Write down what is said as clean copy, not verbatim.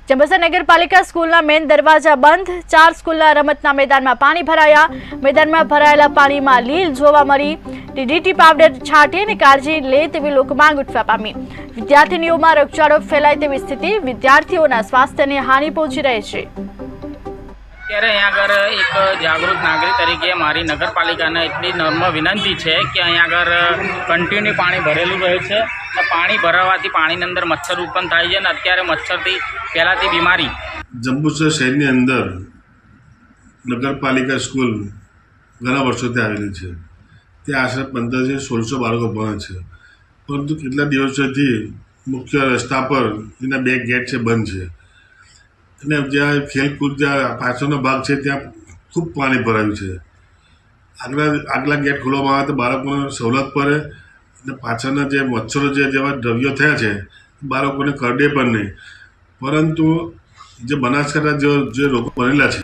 ચંબસર નગરપાલિકા સ્કૂલના મેઇન દરવાજા બંધ, 4 સ્કૂલના રમતના મેદાનમાં પાણી ભરાયા. મેદાનમાં ભરાયેલા પાણીમાં લીલ જોવા મળી. ડીડીટી પાવડર છાંટી અને કાળજી લે તેવી લોકમાંગ ઉઠવા પામી. વિદ્યાર્થીનીઓમાં રોગચાળો ફેલાય તેવી સ્થિતિ, વિદ્યાર્થીઓના સ્વાસ્થ્યને હાનિ પહોંચી રહી છે. ત્યારે અહીંયા આગળ એક જાગૃત નાગરિક તરીકે મારી નગરપાલિકાને એટલી નમ્ર વિનંતી છે કે અહીંયા આગળ કન્ટિન્યુ પાણી ભરેલું રહે છે. પાણી ભરાવાથી પાણીની અંદર મચ્છર ઉત્પન્ન થાય છે અને અત્યારે મચ્છરથી ફેલાતી બીમારી જંબુસર શહેરની અંદર નગરપાલિકા સ્કૂલ ઘણા વર્ષોથી આવેલી છે. ત્યાં આશરે 1500 થી 1600 બાળકો ભણે છે, પરંતુ કેટલા દિવસોથી મુખ્ય રસ્તા પર એના 2 ગેટ છે બંધ છે અને જ્યાં ખેલકૂદ જ્યાં પાછળનો ભાગ છે ત્યાં ખૂબ પાણી ભરાયું છે. આગલા ગેટ ખોલવામાં આવે તો બાળકોને સવલત પડે અને પાછળના જે મચ્છરો જેવા દ્રવ્યો થયા છે બાળકોને કરડે પણ નહીં, પરંતુ જે બનાસકાંઠા જે રોગો બનેલા છે